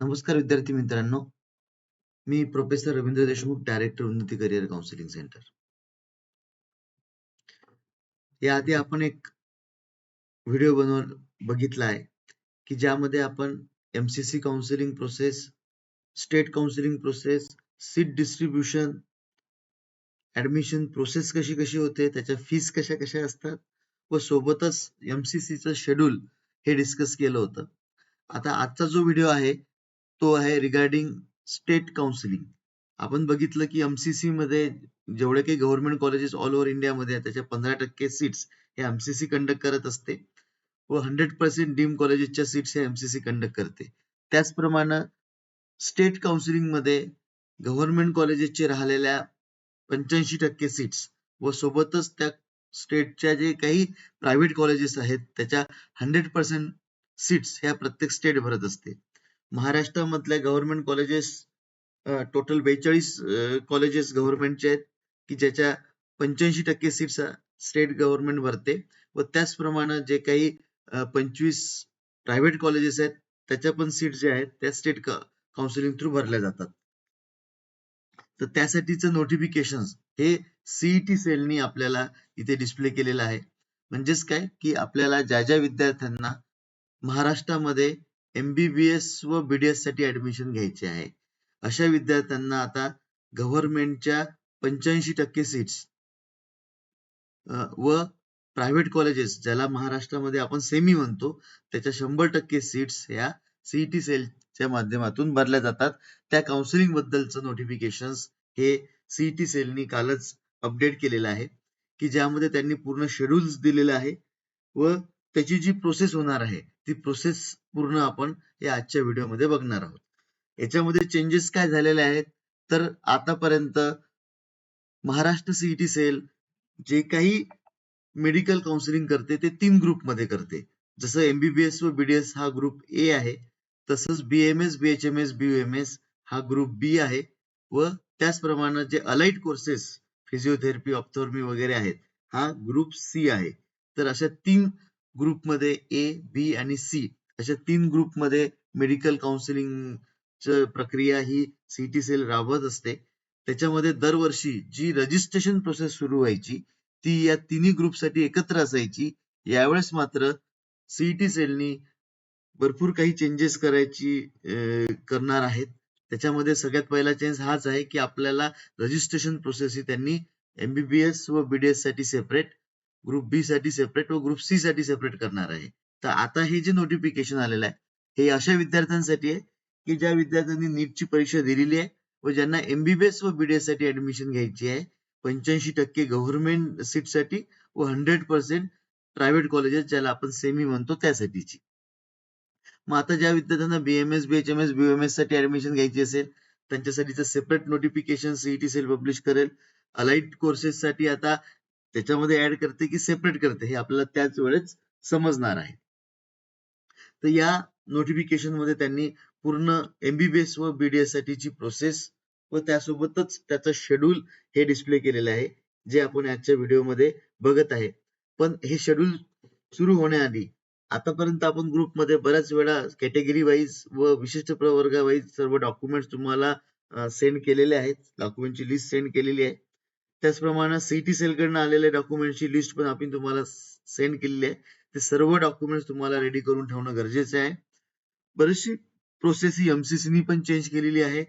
नमस्कार विद्यार्थी मित्रांनो, मी प्रोफेसर रवींद्र देशमुख, डायरेक्टर उन्नती करिअर काउन्सिलिंग सेंटर. याआधी आपण एक व्हिडिओ बघितला आहे की ज्यामध्ये आपण MCC counselling process, state counselling process, seat distribution, admission process कशी कशी होते, त्याच्या फीस कशा कशा असतात व सोबतच MCCचं शेड्यूल हे डिस्कस केलं होतं. आता आजचा जो व्हिडिओ आहे तो आहे रिगार्डिंग स्टेट काउन्सिलिंग. आपण बघितलं की MCC मध्ये जेवढे काही गव्हर्नमेंट कॉलेजेस ऑल ओव्हर इंडियामध्ये आहेत त्याच्या 15% सीट्स हे MCC कंडक्ट करत असते व 100% डीम कॉलेजेसच्या सीट्स हे MCC कंडक्ट करते. त्याचप्रमाणे स्टेट काउन्सिलिंग मध्ये गव्हर्नमेंट कॉलेजेसचे राहिलेल्या 85% सीट्स व सोबतच त्या स्टेटच्या जे काही प्रायव्हेट कॉलेजेस आहेत त्याच्या 100% सीट्स ह्या प्रत्येक स्टेट भरत असते. महाराष्ट्रामधल्या गव्हर्नमेंट कॉलेजेस टोटल 42 कॉलेजेस गव्हर्नमेंटचे आहेत की ज्याच्या 85% सीट्स स्टेट गव्हर्नमेंट भरते व त्याचप्रमाणे जे काही 25 प्रायव्हेट कॉलेजेस आहेत त्याच्या पण सीट जे आहेत त्या स्टेट काउन्सिलिंग थ्रू भरल्या जातात. तर त्यासाठीचं नोटिफिकेशन हे सीईटी सेलनी आपल्याला इथे डिस्प्ले केलेलं आहे. म्हणजेच काय की आपल्याला ज्या ज्या विद्यार्थ्यांना महाराष्ट्रामध्ये MBBS व BDS साठी ऍडमिशन घ्यायचे आहे अशा विद्यार्थ्यांना आता गव्हर्नमेंटच्या 85% सीट्स व प्रायव्हेट कॉलेजेस ज्याला महाराष्ट्रामध्ये आपण सेमी म्हणतो त्याच्या 100% सीट्स ह्या सीईटी सेलच्या माध्यमातून भरल्या जातात. त्या काउन्सिलिंग बद्दलचं नोटिफिकेशन हे सीईटी सेलनी कालच अपडेट केलेलं आहे की ज्यामध्ये त्यांनी पूर्ण शेड्यूल्स दिलेलं आहे व त्याची जी प्रोसेस होणार आहे ती प्रोसेस पूर्ण आपण या आजच्या व्हिडिओमध्ये बघणार आहोत. याच्यामध्ये चेंजेस काय झालेले आहेत तर आतापर्यंत महाराष्ट्र सीईटी सेल जे काही मेडिकल काउन्सिलिंग करते ते 3 ग्रुपमध्ये करते. जसं MBBS व BDS हा ग्रुप A आहे, तसंच BMS, BHMS, BUMS हा ग्रुप B आहे व त्याचप्रमाणे जे अलाइड कोर्सेस फिजिओथेरपी, ऑप्थॉल्मी वगैरे आहेत हा ग्रुप C आहे. तर अशा 3 ग्रुपमध्ये A, B आणि C अशा 3 ग्रुपमध्ये मेडिकल काउन्सिलिंग प्रक्रिया ही सीईटी सेल राबवत असते. त्याच्यामध्ये दरवर्षी जी रजिस्ट्रेशन प्रोसेस सुरू व्हायची ती या तिन्ही ग्रुपसाठी एकत्र असायची. यावेळेस मात्र सीईटी सेलनी भरपूर काही चेंजेस करणार आहेत. त्याच्यामध्ये सगळ्यात पहिला चेंज हाच आहे की आपल्याला रजिस्ट्रेशन प्रोसेस ही त्यांनी MBBS व BDS साठी सेपरेट, ग्रुप B साठी सेपरेट व ग्रुप C साठी सेपरेट करणार आहे. तर आता हे जे नोटिफिकेशन आलेलं आहे हे अशा विद्यार्थ्यांसाठी आहे की ज्या विद्यार्थ्यांनी नीटची परीक्षा दिलेली आहे व ज्यांना MBBS व BDS साठी ऍडमिशन घ्यायची आहे 85% गव्हर्नमेंट सीटसाठी व 100% प्रायव्हेट कॉलेजेस ज्याला आपण सेमी म्हणतो त्यासाठीची. मग आता ज्या विद्यार्थ्यांना BMS, BHMS, BUMS साठी ऍडमिशन घ्यायची असेल त्यांच्यासाठीचं separate notification CET cell publish करेल. अलाइड कोर्सेस साठी आता त्याच्यामध्ये ऍड करते की सेपरेट करते हे आपल्याला त्याच वेळेस समजणार आहे. तर या नोटिफिकेशन मध्ये त्यांनी पूर्ण MBBS व BDS साठीची प्रोसेस व त्यासोबतच त्याचं शेड्यूल हे डिस्प्ले केलेलं आहे जे आपण आजच्या व्हिडिओमध्ये बघत आहे. पण हे शेड्यूल सुरू होण्याआधी आतापर्यंत आपण ग्रुपमध्ये बऱ्याच वेळा कॅटेगरी वाईज व विशिष्ट प्रवर्गा वाईज सर्व डॉक्युमेंट्स तुम्हाला सेंड केलेले आहेत. डॉक्युमेंटची लिस्ट सेंड केलेली आहे. त्याचप्रमाणे सीईटी सेलकडनं आलेल्या डॉक्युमेंटची लिस्ट पण आपण तुम्हाला सेंड केलेली आहे. ते सर्व डॉक्युमेंट्स तुम्हाला रेडी करून ठेवणं गरजेचं आहे. बरीचशी प्रोसेस ही MCCनी पण चेंज केलेली आहे.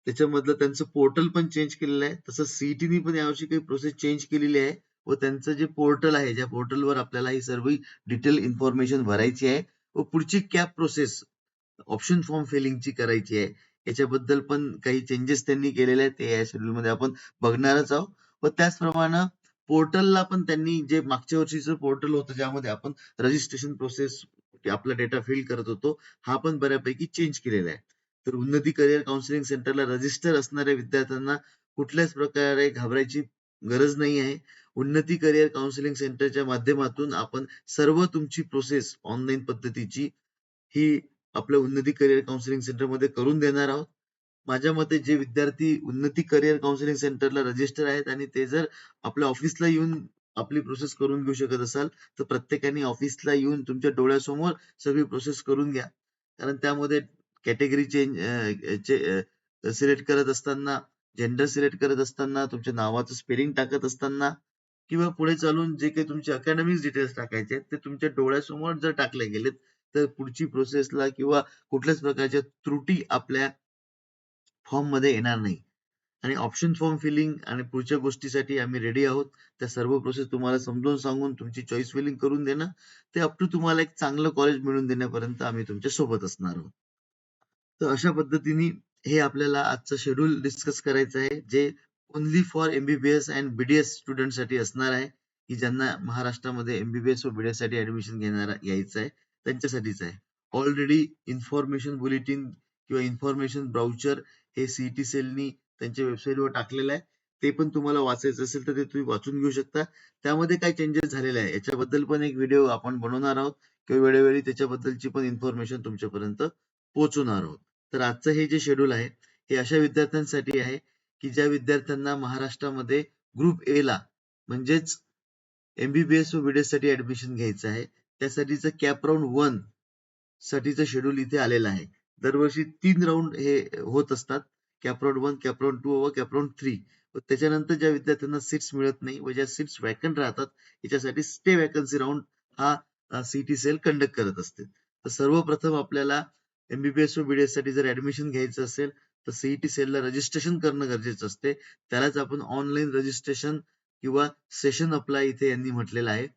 त्याच्यामधलं त्यांचं पोर्टल पण चेंज केलेलं आहे. तसंच सीईटीनी पण यावर्षी काही प्रोसेस चेंज केलेली आहे व त्यांचं जे पोर्टल आहे ज्या पोर्टलवर आपल्याला ही सर्व डिटेल इन्फॉर्मेशन भरायची आहे व पुढची कॅप प्रोसेस ऑप्शन फॉर्म फिलिंगची करायची आहे. याच्याबद्दल पण काही चेंजेस त्यांनी केलेले आहेत ते या शेड्यूलमध्ये आपण बघणारच आहोत. व त्याचप्रमाणे पोर्टलला पण त्यांनी जे मागच्या वर्षीचं पोर्टल होतं ज्यामध्ये आपण रजिस्ट्रेशन प्रोसेस आपला डेटा फिल करत होतो हा पण बऱ्यापैकी चेंज केलेला आहे. तर उन्नती करिअर काउन्सिलिंग सेंटरला रजिस्टर असणाऱ्या विद्यार्थ्यांना कुठल्याच प्रकारे घाबरायची गरज नाही आहे. उन्नती करिअर काउन्सिलिंग सेंटरच्या माध्यमातून आपण सर्व तुमची प्रोसेस ऑनलाईन पद्धतीची ही आपल्या उन्नती करिअर काउन्सिलिंग सेंटरमध्ये करून देणार आहोत. माझ्या मते जे विद्यार्थी उन्नती करिअर काउन्सिलिंग सेंटरला रजिस्टर आहेत आणि ते जर आपल्या ऑफिसला येऊन आपली प्रोसेस करून घेऊ शकत असाल तर प्रत्येकाने ऑफिसला येऊन तुमच्या डोळ्यासमोर सगळी प्रोसेस करून घ्या. कारण त्यामध्ये कॅटेगरी सिलेक्ट करत असताना, जेंडर सिलेक्ट करत असताना, तुमच्या नावाचं स्पेलिंग टाकत असताना किंवा पुढे चालून जे काही तुमचे अकॅडमिक डिटेल्स टाकायचे आहेत ते तुमच्या डोळ्यासमोर जर टाकले गेलेत तर पुढची प्रोसेसला किंवा कुठल्याच प्रकारच्या त्रुटी आपल्या फॉर्म मध्ये येणार नाही. आणि ऑप्शन फॉर्म फिलिंग आणि पुढच्या गोष्टीसाठी आम्ही रेडी आहोत. त्या सर्व प्रोसेस तुम्हाला समजावून सांगून तुमची चॉईस फिलिंग करून देणं ते अप टू तुम्हाला एक चांगलं कॉलेज मिळवून देण्यापर्यंत आम्ही तुमच्या सोबत असणार आहोत. तर अशा पद्धतीने हे आपल्याला आजचं शेड्यूल डिस्कस करायचं आहे, जे only for MBBS and BDS student साठी असणार आहे, की ज्यांना महाराष्ट्रामध्ये एमबीबीएस व बीडीएस साठी ऍडमिशन घ्यायचं आहे त्यांच्यासाठीच आहे. ऑलरेडी इन्फॉर्मेशन बुलेटिन किंवा इन्फॉर्मेशन ब्राउचर हे सीईटी सेलनी त्यांच्या वेबसाईटवर टाकलेलं आहे. ते पण तुम्हाला वाचायचं असेल तर ते तुम्ही वाचून घेऊ शकता. त्यामध्ये काय चेंजेस झालेले आहे याच्याबद्दल पण एक व्हिडिओ आपण बनवणार आहोत किंवा वेळोवेळी त्याच्याबद्दलची पण इन्फॉर्मेशन तुमच्यापर्यंत पोहोचवणार आहोत. तर आजचं हे जे शेड्यूल आहे हे अशा विद्यार्थ्यांसाठी आहे की ज्या विद्यार्थ्यांना महाराष्ट्रामध्ये ग्रुप ए ला म्हणजेच एमबीबीएस व बीडीएस साठी ऍडमिशन घ्यायचं आहे. त्यासाठीचं कॅप राऊंड 1 साठीचं शेड्यूल इथे आलेलं आहे. दरवर्षी 3 राऊंड हे होत असतात. कॅप राऊंड 1, कॅप राऊंड 2 व कॅप राऊंड 3. त्याच्यानंतर ज्या विद्यार्थ्यांना सीट्स मिळत नाही व ज्या सीट्स वॅकंट राहतात याच्यासाठी स्टे वॅकन्सी राऊंड हा सीटी सेल कंडक्ट करत असते. तर सर्वप्रथम आपल्याला एमबीबीएस व बीडीएस साठी जर ऍडमिशन घ्यायचं असेल तर सीईटी सेलला रजिस्ट्रेशन करणं गरजेचं असते. त्यालाच आपण ऑनलाईन रजिस्ट्रेशन किंवा सेशन अप्लाय इथे यांनी म्हटलेलं आहे.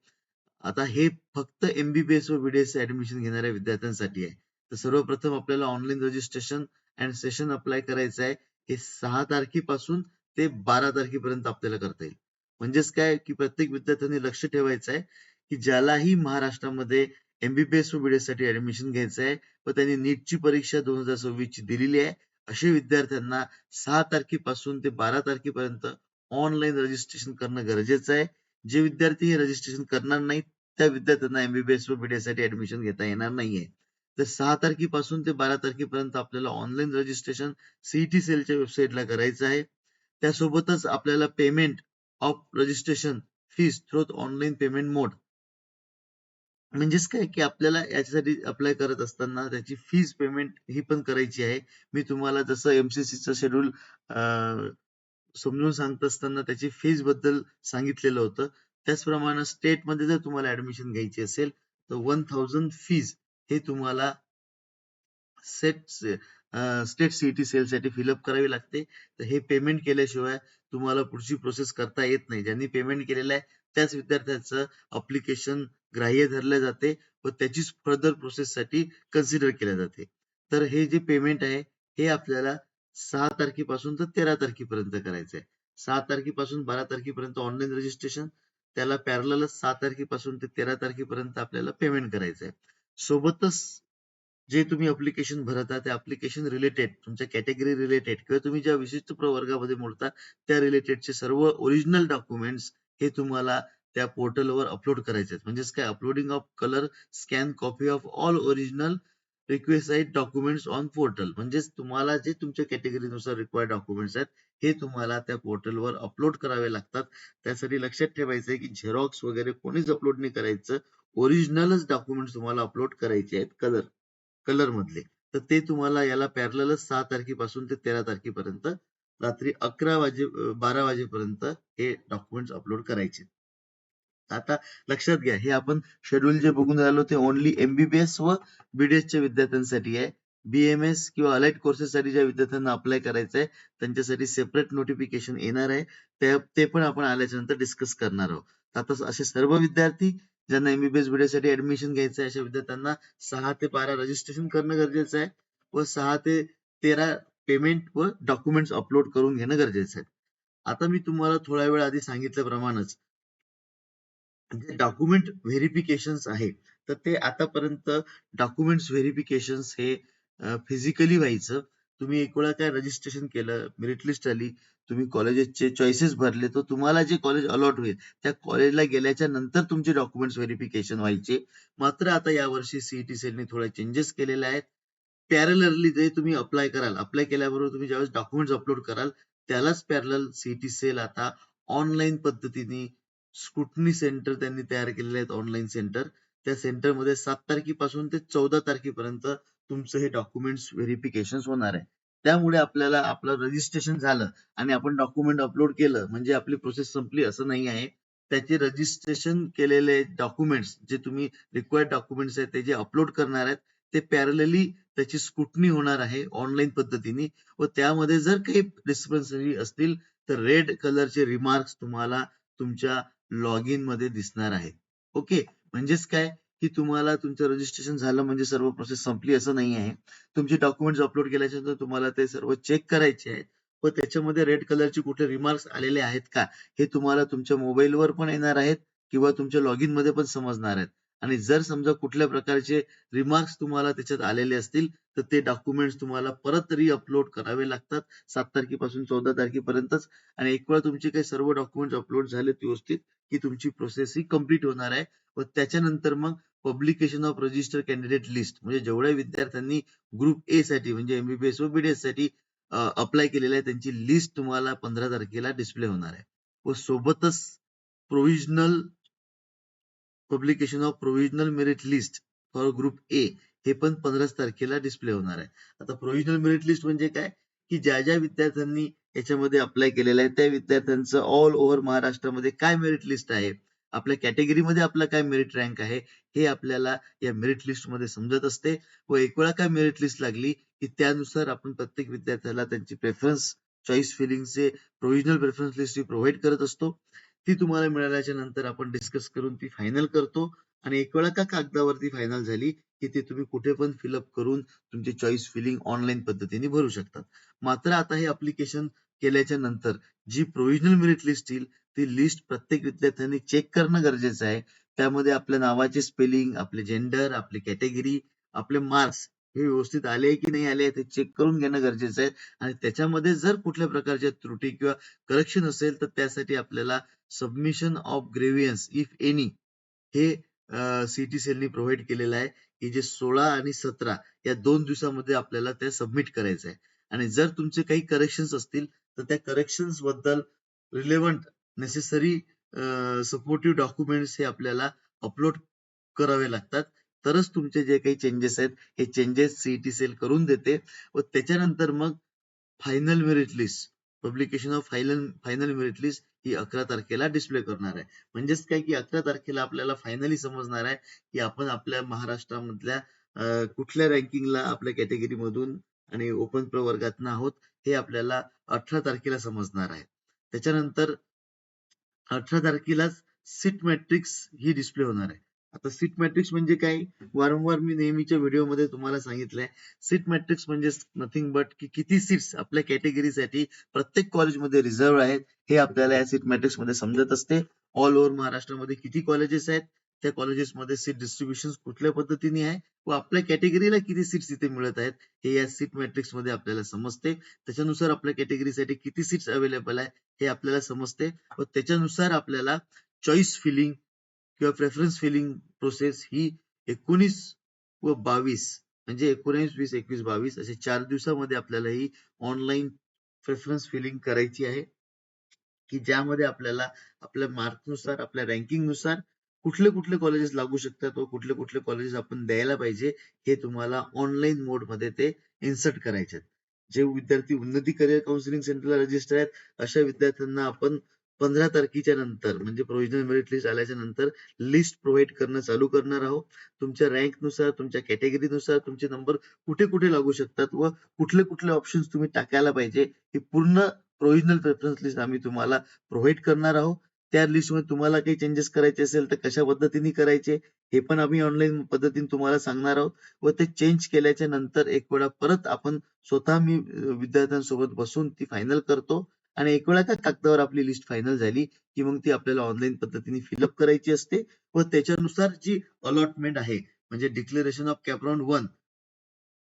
आता हे फक्त एमबीबीएस व बीडीएस ऍडमिशन घेणाऱ्या विद्यार्थ्यांसाठी आहे. तर सर्वप्रथम आपल्याला online registration and session apply करायचं आहे. हे 6 तारखेपासून ते 12 तारखेपर्यंत आपल्याला करता येईल. म्हणजेच काय की प्रत्येक विद्यार्थ्यांनी लक्ष ठेवायचं आहे की ज्यालाही महाराष्ट्रामध्ये एमबीबीएस व बीडीएस साठी ऍडमिशन घ्यायचं आहे व त्यांनी नीटची परीक्षा 2026 ची दिलेली आहे अशा विद्यार्थ्यांना 6 तारखेपासून ते 12 तारखेपर्यंत ऑनलाईन रजिस्ट्रेशन करणं गरजेचं आहे. जे विद्यार्थी हे रजिस्ट्रेशन करणार नाहीत त्या विद्यार्थ्यांना एमबीबीएस व बीडीएस साठी ऍडमिशन घेता येणार नाहीये. तर 6 तारखेपासून ते 12 तारखेपर्यंत आपल्याला ऑनलाईन रजिस्ट्रेशन सीईटी सेलच्या वेबसाईटला करायचं आहे. त्यासोबतच आपल्याला payment of registration fees through online payment mode म्हणजेच काय की आपल्याला याच्यासाठी अप्लाय करत असताना त्याची फीज पेमेंट ही पण करायची आहे. मी तुम्हाला जसं एमसीसीचं शेड्यूल समजून सांगत असताना त्याची फीज बद्दल सांगितलेलं होतं. त्याचप्रमाणे स्टेटमध्ये जर तुम्हाला ऍडमिशन घ्यायची असेल तर 1000 फीज हे तुम्हाला स्टेट सीईटी सेल साठी फिलअप करावी लागते. तर हे पेमेंट केल्याशिवाय तुम्हाला पुढची प्रोसेस करता येत नाही. ज्यांनी पेमेंट केलेलं आहे त्याच विद्यार्थ्याचं अप्लिकेशन ग्राह्य धरले जाते व त्याचीच फर्दर प्रोसेस साठी कन्सिडर केल्या जाते. तर हे जे पेमेंट आहे हे आपल्याला 6 तारखेपासून तर 13 तारखेपर्यंत करायचं आहे. 6 तारखेपासून 12 तारखेपर्यंत ऑनलाईन रजिस्ट्रेशन, त्याला पॅरललच 6 तारखेपासून ते 13 तारखेपर्यंत आपल्याला पेमेंट करायचं आहे. सोबतच जे तुम्ही अप्लिकेशन भरत आहात त्या अप्लिकेशन रिलेटेड, तुमच्या कॅटेगरी रिलेटेड किंवा तुम्ही ज्या विशिष्ट प्रवर्गामध्ये मोडता त्या रिलेटेडचे सर्व ओरिजिनल डॉक्युमेंट्स हे तुम्हाला त्या पोर्टलवर अपलोड करायचे आहेत. म्हणजेच काय uploading of colour scan copy of all original request documents on portal. म्हणजेच तुम्हाला जे तुमच्या कॅटेगरीनुसार रिक्वायर्ड डॉक्युमेंट्स आहेत हे तुम्हाला त्या पोर्टलवर अपलोड करावे लागतात. त्यासाठी लक्षात ठेवायचं आहे की झेरॉक्स वगैरे कोणीच अपलोड नाही करायचं. ओरिजिनलच डॉक्युमेंट्स तुम्हाला अपलोड करायचे आहेत कलर मधले. तर ते तुम्हाला याला पॅरललच 6 तारखेपासून ते 13 तारखेपर्यंत रात्री 12 वाजेपर्यंत हे डॉक्युमेंट्स अपलोड करायचे. आता लक्षात घ्या हे आपण शेड्यूल जे बघून राहिलो ते ओन्ली एमबीबीएस व बीडीएसच्या विद्यार्थ्यांसाठी आहे. बीएमएस किंवा अलाइड कोर्सेससाठी ज्या विद्यार्थ्यांना अप्लाय करायचं आहे त्यांच्यासाठी सेपरेट नोटिफिकेशन येणार आहे. ते पण आपण आल्याच्या नंतर डिस्कस करणार आहोत. आता असे सर्व विद्यार्थी ज्यांना एमबीबीएस बीडीएस साठी ऍडमिशन घ्यायचं आहे अशा विद्यार्थ्यांना 6 ते 12 रजिस्ट्रेशन करणं गरजेचं आहे व 6 ते 13 पेमेंट व डॉक्युमेंट्स अपलोड करून घेणं गरजेचं आहे. आता मी तुम्हाला थोड्या वेळ आधी सांगितल्याप्रमाणेच जे डॉक्युमेंट व्हेरिफिकेशन आहे तर ते आतापर्यंत डॉक्युमेंट्स व्हेरिफिकेशन हे फिजिकली व्हायचं. तुम्ही एक वेळा काय रजिस्ट्रेशन केलं, मेरिट लिस्ट आली, तुम्ही कॉलेजेसचे चॉईसेस भरले तर तुम्हाला जे कॉलेज अलॉट होईल त्या कॉलेजला गेल्याच्या नंतर तुमचे डॉक्युमेंट्स व्हेरिफिकेशन व्हायचे. मात्र आता यावर्षी सीईटी सेलने थोडे चेंजेस केलेले आहेत. पॅरलली जे तुम्ही अप्लाय केल्याबरोबर तुम्ही ज्यावेळेस डॉक्युमेंट्स अपलोड कराल त्यालाच पॅरलल सीईटी सेल आता ऑनलाईन पद्धतीने स्क्रुटनी सेंटर त्यांनी तयार केलेले आहेत ऑनलाईन सेंटर. त्या सेंटरमध्ये 7 तारखेपासून ते 14 तारखेपर्यंत तुमचं हे डॉक्युमेंट्स व्हेरिफिकेशन होणार आहे. त्यामुळे आपल्याला आपलं रजिस्ट्रेशन झालं आणि आपण डॉक्युमेंट अपलोड केलं म्हणजे आपली प्रोसेस संपली असं नाही आहे. त्याचे रजिस्ट्रेशन केलेले डॉक्युमेंट्स जे तुम्ही रिक्वायर्ड डॉक्युमेंट्स आहेत ते जे अपलोड करणार आहेत ते पॅरलली त्याची स्क्रुटनी होणार आहे ऑनलाईन पद्धतीने व त्यामध्ये जर काही डिस्क्रिपन्सी असतील तर रेड कलरचे रिमार्क्स तुम्हाला तुमच्या लॉग इन मध्ये दिसणार आहेत. ओके, म्हणजेच काय की तुम्हाला तुमचं रजिस्ट्रेशन झालं म्हणजे सर्व प्रोसेस संपली असं नाही आहे. तुमचे डॉक्युमेंट्स अपलोड केल्याच्या नंतर तुम्हाला ते सर्व चेक करायचे आहेत व त्याच्यामध्ये रेड कलरचे कुठले रिमार्क्स आलेले आहेत का हे तुम्हाला तुमच्या मोबाईलवर पण येणार आहेत किंवा तुमच्या लॉग इन मध्ये पण समजणार आहेत. आणि जर समजा कुठल्या प्रकारचे रिमार्क्स तुम्हाला त्याच्यात आलेले असतील तर ते डॉक्युमेंट्स तुम्हाला परत अपलोड करावे लागतात 7 तारखेपासून 14 तारखेपर्यंतच. आणि एक वेळा तुमचे काही सर्व डॉक्युमेंट्स अपलोड झाले व्यवस्थित की तुमची प्रोसेस ही कम्प्लीट होणार आहे व त्याच्यानंतर मग publication of register candidate list म्हणजे जेवढ्या विद्यार्थ्यांनी ग्रुप ए साठी म्हणजे एमबीबीएस व बीडीएस साठी अप्लाय केलेलं आहे त्यांची लिस्ट तुम्हाला 15 तारखेला डिस्प्ले होणार आहे व सोबतच provisional publication of provisional merit list for group A हे पण 15 तारखेला डिस्प्ले होणार आहे. आता प्रोव्हिजनल मेरिट लिस्ट म्हणजे काय की ज्या ज्या विद्यार्थ्यांनी याच्यामध्ये अप्लाय केलेलं आहे त्या विद्यार्थ्यांचं ऑल ओव्हर महाराष्ट्रामध्ये काय मेरिट लिस्ट आहे, आपल्या कॅटेगरीमध्ये आपला काय मेरिट रँक आहे हे आपल्याला या मेरिट लिस्ट मध्ये समजत असते व एक वेळा काय मेरिट लिस्ट लागली की त्यानुसार आपण प्रत्येक विद्यार्थ्याला त्यांची प्रेफरन्स चॉईस फिलिंगचे प्रोव्हिजनल प्रेफरन्स लिस्ट प्रोव्हाइड करत असतो. ती तुम्हाला मिळाल्याच्या नंतर आपण डिस्कस करून ती फायनल करतो आणि एक वेळा का कागदावरती फायनल झाली की ते तुम्ही कुठे पण फिलअप करून तुमची चॉईस फिलिंग ऑनलाईन पद्धतीने भरू शकतात. मात्र आता हे अप्लिकेशन केल्याच्या नंतर जी प्रोव्हिजनल मेरिट लिस्ट येईल ती लिस्ट प्रत्येक विद्यार्थ्यांनी चेक करणं गरजेचं आहे. त्यामध्ये आपल्या नावाचे स्पेलिंग, आपले जेंडर, आपली कॅटेगरी, आपले मार्क्स हे व्यवस्थित आले की नाही आले ते चेक करून घेणं गरजेचं आहे. आणि त्याच्यामध्ये जर कुठल्या प्रकारच्या त्रुटी किंवा करेक्शन असेल तर त्यासाठी आपल्याला सबमिशन ऑफ ग्रेव्हियन्स इफ एनी हे सीटी सेलनी प्रोव्हाइड केलेलं आहे की जे 16 आणि 17 या 2 दिवसामध्ये आपल्याला ते सबमिट करायचं आहे. आणि जर तुमचे काही करेक्शन्स असतील तर त्या करेक्शन्स बद्दल रिलेव्हंट नेसेसरी सपोर्टिव्ह डॉक्युमेंट्स हे आपल्याला अपलोड करावे लागतात. तरच तुमचे जे काही चेंजेस आहेत हे चेंजेस सीईटी सेल करून देते व त्याच्यानंतर मग final merit list publication of final merit list ही 11 तारखेला डिस्प्ले करणार आहे. म्हणजेच काय की 11 तारखेला आपल्याला फायनली समजणार आहे की आपण आपल्या महाराष्ट्रामधल्या कुठल्या रँकिंगला आपल्या कॅटेगरी मधून आणि ओपन प्रवर्गातनं आहोत हे आपल्याला 18 तारखेला समजणार आहे. त्याच्यानंतर 18 तारखेलाच सीट मॅट्रिक्स ही डिस्प्ले होणार आहे. आता सीट मॅट्रिक्स म्हणजे काय वारंवार मी नेहमीच्या व्हिडिओमध्ये तुम्हाला सांगितलंय. सीट मॅट्रिक्स म्हणजे नथिंग बट की किती सीट्स आपल्या कॅटेगरीसाठी प्रत्येक कॉलेजमध्ये रिझर्व्ह आहेत हे आपल्याला या सीट मॅट्रिक्स मध्ये समजत असते. ऑल ओव्हर महाराष्ट्रामध्ये किती कॉलेजेस आहेत, त्या कॉलेजेसमध्ये सीट डिस्ट्रीब्युशन कुठल्या पद्धतीने आहे व आपल्या कॅटेगरीला किती सीट्स इथे मिळत आहेत हे या सीट मॅट्रिक्स मध्ये आपल्याला समजते. त्याच्यानुसार आपल्या कॅटेगरीसाठी किती सीट्स अवेलेबल आहे हे आपल्याला समजते व त्याच्यानुसार आपल्याला चॉईस फिलिंग किंवा प्रेफरन्स फिलिंग प्रोसेस ही 19 व 22 म्हणजे 19, 20, 21, 22 असे 4 दिवसामध्ये आपल्याला ही ऑनलाईन प्रेफरन्स फिलिंग करायची आहे की ज्यामध्ये आपल्याला आपल्या मार्कनुसार आपल्या रँकिंग नुसार कुठले कुठले कॉलेजेस लागू शकतात व कुठले कुठले कॉलेजेस आपण द्यायला पाहिजे हे तुम्हाला ऑनलाईन मोड मध्ये ते इन्सर्ट करायचे. जे विद्यार्थी उन्नती करिअर काउन्सिलिंग सेंटरला रजिस्टर आहेत अशा विद्यार्थ्यांना आपण 15 तारखेच्या नंतर म्हणजे प्रोव्हिजनल मेरिट लिस्ट आल्याच्या नंतर लिस्ट प्रोव्हाइड करणं चालू करणार आहोत. तुमच्या रँक नुसार तुमच्या कॅटेगरीनुसार तुमचे नंबर कुठे कुठे लागू शकतात व कुठले कुठले ऑप्शन्स तुम्ही टाकायला पाहिजे ही पूर्ण प्रोव्हिजनल प्रेफरन्स लिस्ट आम्ही तुम्हाला प्रोव्हाइड करणार आहोत. त्या लिस्टमध्ये तुम्हाला काही चेंजेस करायचे असेल तर कशा पद्धतीने करायचे हे पण आम्ही ऑनलाईन पद्धतीने तुम्हाला सांगणार आहोत व ते चेंज केल्याच्या नंतर एक वेळा परत आपण स्वतः मी विद्यार्थ्यांसोबत बसून ती फायनल करतो आणि एक वेळा का कागदावर आपली लिस्ट फायनल झाली की मग ती आपल्याला ऑनलाईन पद्धतीने फिलअप करायची असते व त्याच्यानुसार जी अलॉटमेंट आहे म्हणजे डिक्लेरेशन ऑफ कॅपराउंड 1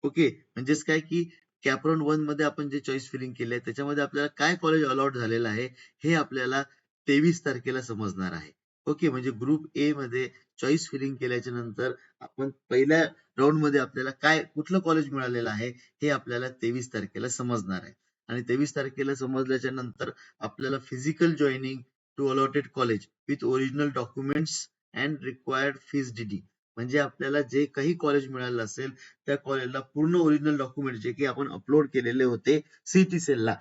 ओके म्हणजेच काय की कॅपराउंड 1 मध्ये आपण जे चॉईस फिलिंग केले त्याच्यामध्ये आपल्याला काय कॉलेज अलॉट झालेलं आहे हे आपल्याला 23 तारखेला समजणार आहे. ओके म्हणजे ग्रुप ए मध्ये चॉईस फिलिंग केल्याच्या नंतर आपण पहिल्या राऊंड मध्ये आपल्याला काय कुठलं कॉलेज मिळालेलं आहे हे आपल्याला 23 तारखेला समजणार आहे. आणि 23 तारखेला समजल्याच्या नंतर आपल्याला physical joining to allotted college with original documents and required fees DD म्हणजे आपल्याला जे काही कॉलेज मिळालं असेल त्या कॉलेजला पूर्ण ओरिजिनल डॉक्युमेंट जे की आपण अपलोड केलेले होते सीईटी सेलला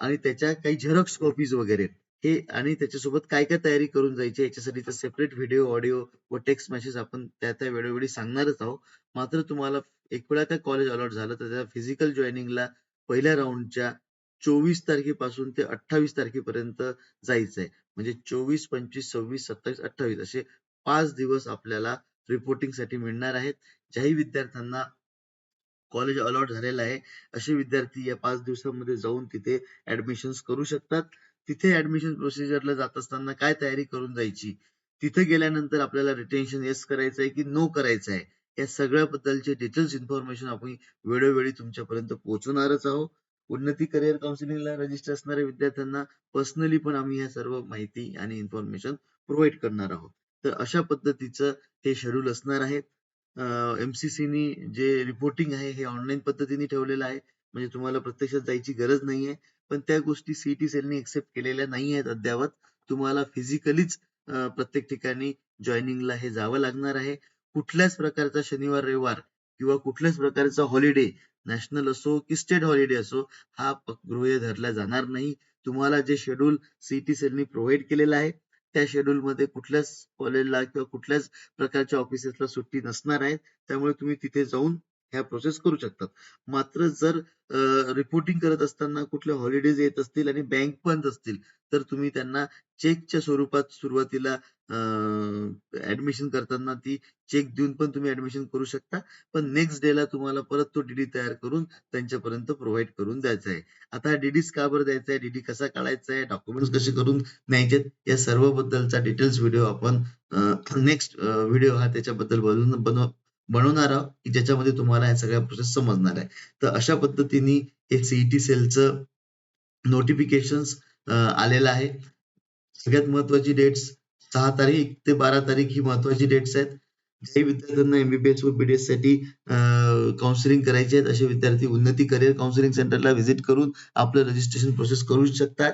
आणि त्याच्या काही झेरॉक्स कॉपीज वगैरे हे आणि त्याच्यासोबत काय काय तयारी करून जायची याच्यासाठी सेपरेट व्हिडिओ ऑडिओ व टेक्स्ट मेसेज आपण त्या वेळोवेळी सांगणारच आहोत. मात्र तुम्हाला एक वेळा काय कॉलेज अलॉट झालं तर त्या फिजिकल जॉईनिंगला पहिल्या राऊंडच्या 24 तारखेपासून ते 28 तारखेपर्यंत जायचंय. म्हणजे 24, 25, 26, 27, 28 असे 5 दिवस आपल्याला रिपोर्टिंगसाठी मिळणार आहेत. ज्याही विद्यार्थ्यांना कॉलेज अलॉट झालेलं आहे असे विद्यार्थी या 5 दिवसांमध्ये जाऊन तिथे ऍडमिशन करू शकतात. तिथे ऍडमिशन प्रोसिजरला जात असताना काय तयारी करून जायची, तिथे गेल्यानंतर आपल्याला रिटेन्शन येस करायचं आहे की नो करायचं आहे, या सगळ्याबद्दलचे डिटेल्स इन्फॉर्मेशन आपण वेळोवेळी तुमच्यापर्यंत पोहोचवणारच आहोत. उन्नती करिअर काउन्सिलिंगला रजिस्टर असणाऱ्या विद्यार्थ्यांना पर्सनली पण आम्ही या सर्व माहिती आणि इन्फॉर्मेशन प्रोव्हाइड करणार आहोत. तर अशा पद्धतीचं हे शेड्यूल असणार आहे. एमसीसीनी जे रिपोर्टिंग आहे हे ऑनलाईन पद्धतीने ठेवलेलं आहे. म्हणजे तुम्हाला प्रत्यक्षात जायची गरज नाहीये. पण त्या गोष्टी सीईटी सेलने एक्सेप्ट केलेल्या नाही आहेत अद्यावत. तुम्हाला फिजिकलीच प्रत्येक ठिकाणी जॉईनिंगला हे जावं लागणार आहे. कुठल्याच प्रकारचा शनिवार रविवार किंवा कुठल्याच प्रकारचा हॉलिडे नॅशनल असो की स्टेट हॉलिडे असो हा गृह्य धरला जाणार नाही. तुम्हाला जे शेड्यूल सीईटी सेलनी प्रोव्हाइड केलेलं आहे त्या शेड्यूल मध्ये कुठल्याच कॉलेजला किंवा कुठल्याच प्रकारच्या ऑफिसेसला सुट्टी नसणार आहे. त्यामुळे तुम्ही तिथे जाऊन ह्या प्रोसेस करू शकतात. मात्र जर रिपोर्टिंग करत असताना कुठले हॉलिडेज येत असतील आणि बँक बंद असतील तर तुम्ही त्यांना चेकच्या स्वरूपात सुरुवातीला ऍडमिशन करताना ती चेक देऊन पण तुम्ही ऍडमिशन करू शकता. पण नेक्स्ट डेला तुम्हाला परत तो डीडी तयार करून त्यांच्यापर्यंत प्रोव्हाइड करून द्यायचा आहे. आता हा डीडीज का बरं द्यायचा आहे, डीडी कसा काढायचा आहे, डॉक्युमेंट्स कसे करून न्यायचे या सर्व बद्दलचा डिटेल्स व्हिडिओ आपण नेक्स्ट व्हिडिओ हा त्याच्याबद्दल बनवणार आहोत की ज्याच्यामध्ये तुम्हाला या सगळ्या प्रोसेस समजणार आहे. तर अशा पद्धतीने हे सीईटी सेलचं नोटिफिकेशन आलेलं आहे. सगळ्यात महत्वाची डेट्स 6 तारीख ते 12 तारीख ही महत्वाची डेट्स आहेत. जे विद्यार्थ्यांना एमबीबीएस व बीडीएस साठी काउन्सिलिंग करायचे आहेत असे विद्यार्थी उन्नती करिअर काउन्सिलिंग सेंटरला व्हिजिट करून आपलं रजिस्ट्रेशन प्रोसेस करू शकतात.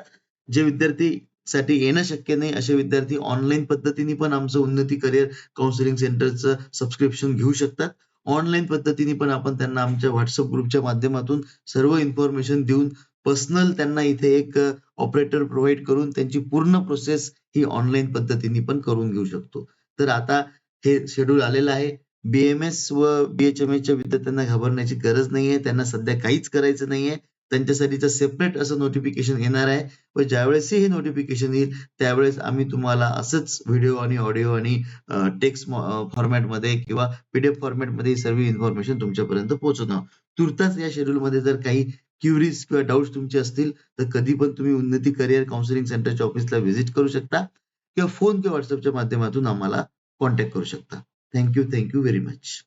जे विद्यार्थी साठी येणं शक्य नाही असे विद्यार्थी ऑनलाईन पद्धतीने पण आमचं उन्नती करिअर काउन्सिलिंग सेंटरचं सबस्क्रिप्शन घेऊ शकतात. ऑनलाईन पद्धतीने पण आपण त्यांना आमच्या व्हॉट्सअप ग्रुपच्या माध्यमातून सर्व इन्फॉर्मेशन देऊन पर्सनल त्यांना इथे एक ऑपरेटर प्रोव्हाइड करून त्यांची पूर्ण प्रोसेस ही ऑनलाईन पद्धतीने पण करून घेऊ शकतो. तर आता हे शेड्यूल आलेलं आहे. बीएमएस व बीएचएमएसच्या विद्यार्थ्यांना घाबरण्याची गरज नाहीये. त्यांना सध्या काहीच करायचं नाहीये. त्यांच्यासाठीचं सेपरेट असं नोटिफिकेशन येणार आहे. व ज्यावेळेसही हे नोटिफिकेशन येईल त्यावेळेस आम्ही तुम्हाला असंच व्हिडिओ आणि ऑडिओ आणि टेक्स्ट फॉर्मॅटमध्ये किंवा पीडीएफ फॉर्मॅटमध्ये ही सर्व इन्फॉर्मेशन तुमच्यापर्यंत पोहोचवणार. तुर्तास या शेड्यूलमध्ये जर काही क्युरीज किंवा डाऊट्स तुमचे असतील तर कधी पण तुम्ही उन्नती करिअर काउन्सिलिंग सेंटरच्या ऑफिसला व्हिजिट करू शकता किंवा फोन किंवा व्हॉट्सअपच्या माध्यमातून आम्हाला कॉन्टॅक्ट करू शकता. Thank you very much.